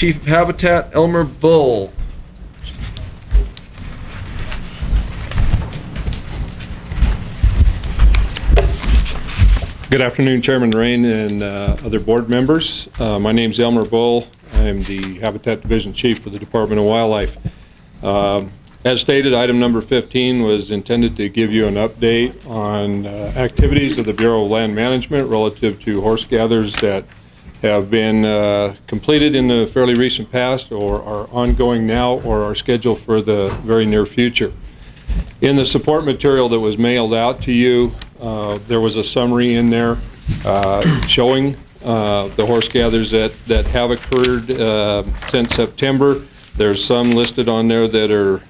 Chief of Habitat, Elmer Bull. Good afternoon, Chairman Rain and other board members. My name is Elmer Bull. I'm the Habitat Division Chief for the Department of Wildlife. As stated, item number 15 was intended to give you an update on activities of the Bureau of Land Management relative to horse gathers that have been completed in the fairly recent past or are ongoing now or are scheduled for the very near future. In the support material that was mailed out to you, there was a summary in there showing the horse gathers that have occurred since September. There's some listed on there that are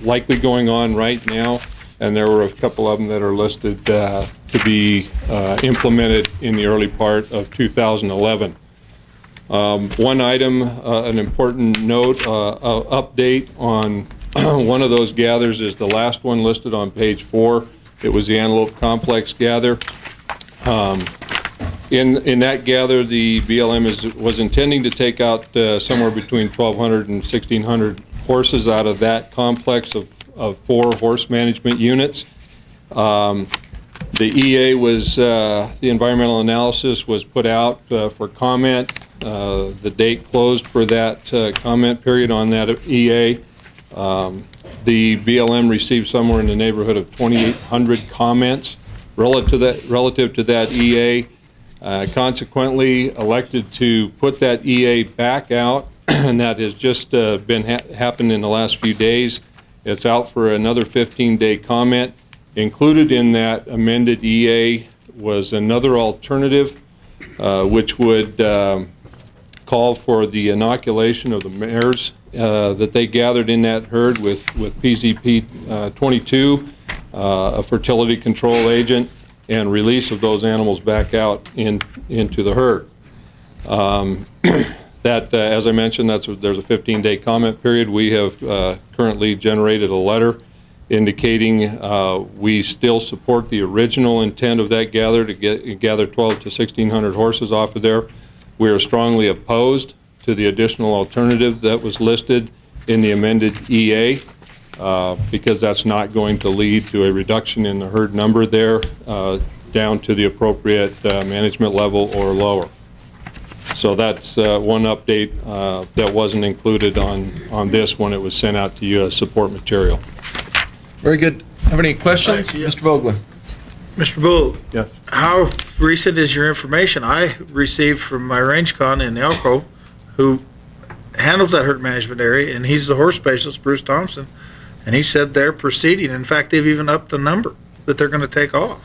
likely going on right now, and there were a couple of them that are listed to be implemented in the early part of 2011. One item, an important note, update on one of those gathers is the last one listed on page 4. It was the Antelope Complex gather. In that gather, the BLM was intending to take out somewhere between 1,200 and 1,600 horses out of that complex of 4 horse management units. The EA was, the environmental analysis was put out for comment. The date closed for that comment period on that EA. The BLM received somewhere in the neighborhood of 2,800 comments relative to that EA. Consequently, elected to put that EA back out, and that has just happened in the last few days. It's out for another 15-day comment. Included in that amended EA was another alternative, which would call for the inoculation of the mares that they gathered in that herd with PZP 22, a fertility control agent, and release of those animals back out into the herd. That, as I mentioned, there's a 15-day comment period. We have currently generated a letter indicating we still support the original intent of that gather to gather 1,200 to 1,600 horses off of there. We are strongly opposed to the additional alternative that was listed in the amended EA because that's not going to lead to a reduction in the herd number there down to the appropriate management level or lower. So that's one update that wasn't included on this when it was sent out to you as support material. Very good. Have any questions? Mr. Vogler. Mr. Bull, Yes. how recent is your information? I received from my range con in Elko, who handles that herd management area, and he's the horse specialist, Bruce Thompson, and he said they're proceeding. In fact, they've even upped the number that they're going to take off.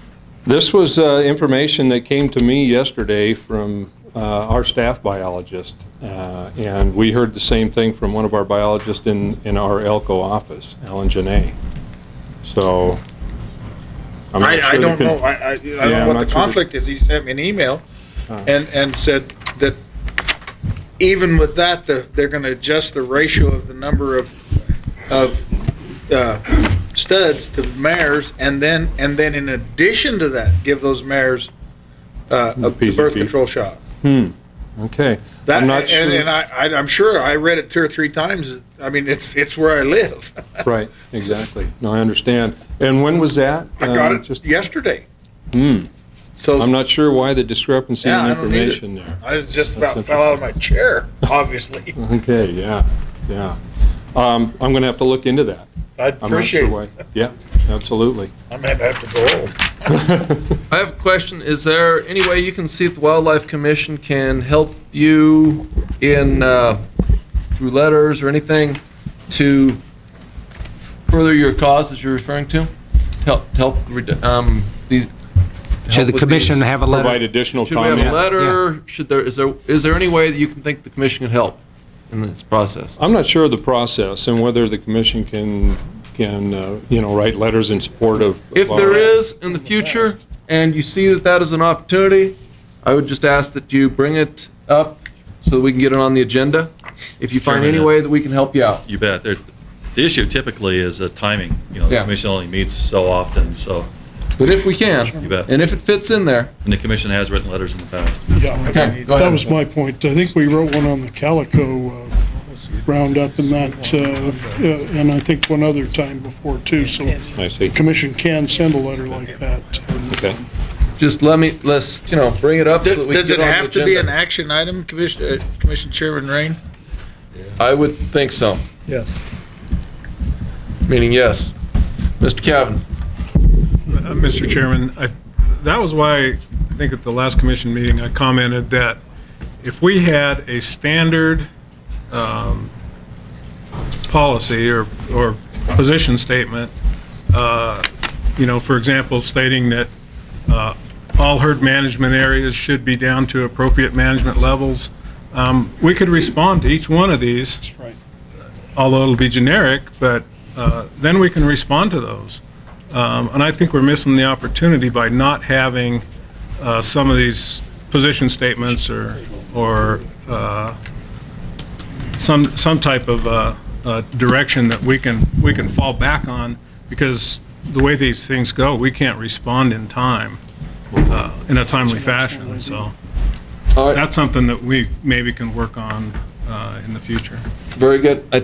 This was information that came to me yesterday from our staff biologist, and we heard the same thing from one of our biologists in our Elko office, Alan Janae. So I'm not sure I don't know. I don't know what the conflict is. He sent me an email and said that even with that, they're going to adjust the ratio of the number of studs to mares, and then in addition to that, give those mares a birth control shot. Okay. That, I'm not sure. And I'm sure I read it 2 or 3 times. I mean, it's where I live. Right, exactly. No, I understand. And when was that? I got it just yesterday. So I'm not sure why the discrepancy in I don't need information it. there. I was just about fell out of my chair, obviously. Okay, yeah. I'm going to have to look into that. I'd I'm not appreciate sure it. why. Yeah, absolutely. I might have to go home. I have a question. Is there any way you can see if the Wildlife Commission can help you in through letters or anything to further your cause that you're referring to? Help these. Should the commission have a letter? Provide additional Should we comment. have a letter? Should there is there any way that you can think the commission can help in this process? I'm not sure of the process and whether the commission can write letters in support of. If there is in the future, and you see that is an opportunity, I would just ask that you bring it up so that we can get it on the agenda. If you find any way that we can help you out. You bet. The issue typically is timing. The Yeah. commission only meets so often, so but if we can, You bet. and if it fits in there, And the commission has written letters in the past. Yeah, okay, go ahead. that was my point. I think we wrote one on the Calico roundup and that, and I think one other time before too, so I see. the commission can send a letter like that. Okay. Just let's, bring it up so that we can Does it get on the have to be an agenda. action item, Commission Chairman Rain? I would think so. Yes. Meaning yes. Mr. Cavan? Mr. Chairman, that was why I think at the last commission meeting, I commented that if we had a standard policy or position statement, for example, stating that all herd management areas should be down to appropriate management levels, we could respond to each one of these. That's right. Although it'll be generic, but then we can respond to those. And I think we're missing the opportunity by not having some of these position statements or some type of direction that we can fall back on, because the way these things go, we can't respond in time, in a timely fashion. So All right, that's something that we maybe can work on in the future. very good. I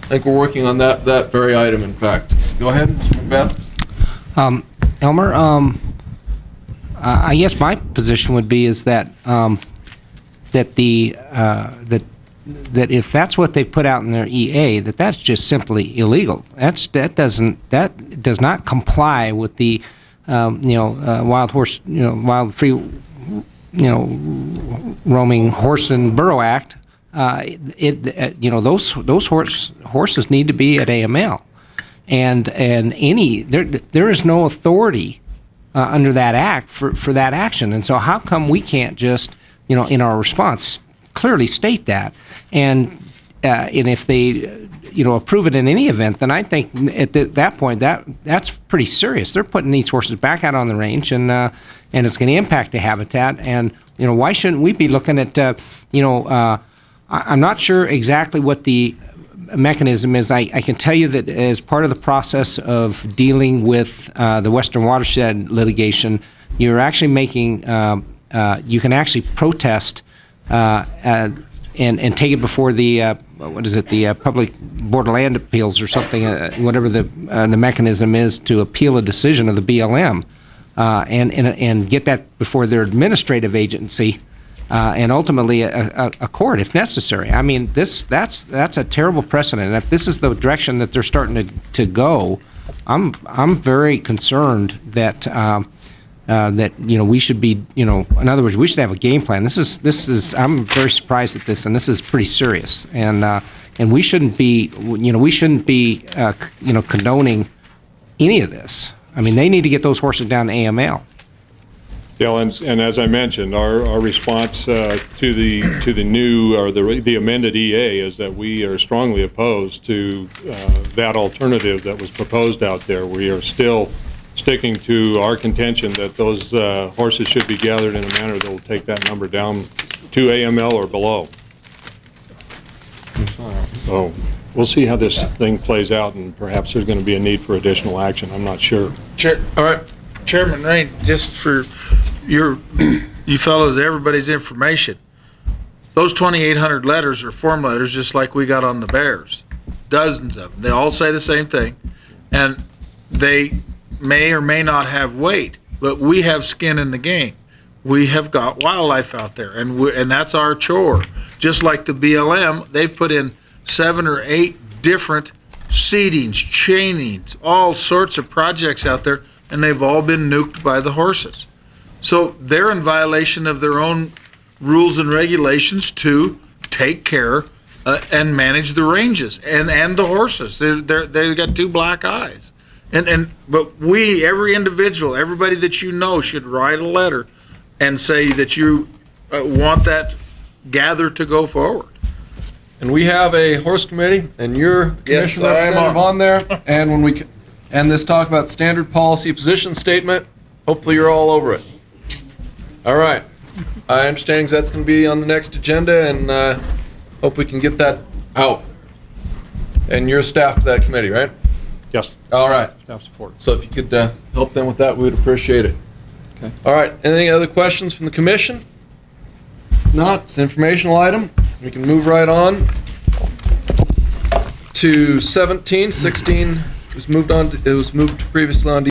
think we're working on that very item, in fact. Go ahead, Mr. Macbeth. Elmer, I guess my position would be is that that if that's what they put out in their EA, that's just simply illegal. That does not comply with the wild horse, wild free, roaming horse and burro act. Those horses need to be at AML, and there is no authority under that act for that action. And so how come we can't just in our response clearly state that, and if they approve it in any event, then I think at that point that's pretty serious. They're putting these horses back out on the range, and it's going to impact the habitat. And why shouldn't we be looking at I'm not sure exactly what the mechanism is. I can tell you that as part of the process of dealing with the Western Watershed litigation, you're actually making you can actually protest and take it before the the Public Board of Land Appeals or something, whatever the mechanism is to appeal a decision of the BLM, and get that before their administrative agency. And ultimately a court if necessary. I mean, that's a terrible precedent. And if this is the direction that they're starting to go, I'm very concerned that we should be, in other words, we should have a game plan. This is I'm very surprised at this, and this is pretty serious. And we shouldn't be condoning any of this. I mean, they need to get those horses down to AML. Yeah, and as I mentioned, our response to the new or the amended EA is that we are strongly opposed to that alternative that was proposed out there. We are still sticking to our contention that those horses should be gathered in a manner that will take that number down to AML or below. So we'll see how this thing plays out, and perhaps there's going to be a need for additional action. I'm not sure. All right, Chairman Rain, just for you fellows, everybody's information, those 2,800 letters are form letters just like we got on the bears. Dozens of them. They all say the same thing, and they may or may not have weight, but we have skin in the game. We have got wildlife out there, and that's our chore. Just like the BLM, they've put in 7 or 8 different seedings, chainings, all sorts of projects out there, and they've all been nuked by the horses. So they're in violation of their own rules and regulations to take care and manage the ranges and the horses. They've got 2 black eyes. But we, every individual, everybody that should write a letter and say that you want that gather to go forward. And we have a horse committee, and you're the Yes, commission I am representative on there. And when we end this talk about standard policy position statement, hopefully you're all over it. All right. I understand that's going to be on the next agenda, and hope we can get that out. And you're staff to that committee, right? Yes, All right. staff support. So if you could help them with that, we would appreciate it. Okay. All right. Any other questions from the commission? Not. It's an informational item. We can move right on to 17. 16 was moved on. It was moved previously on to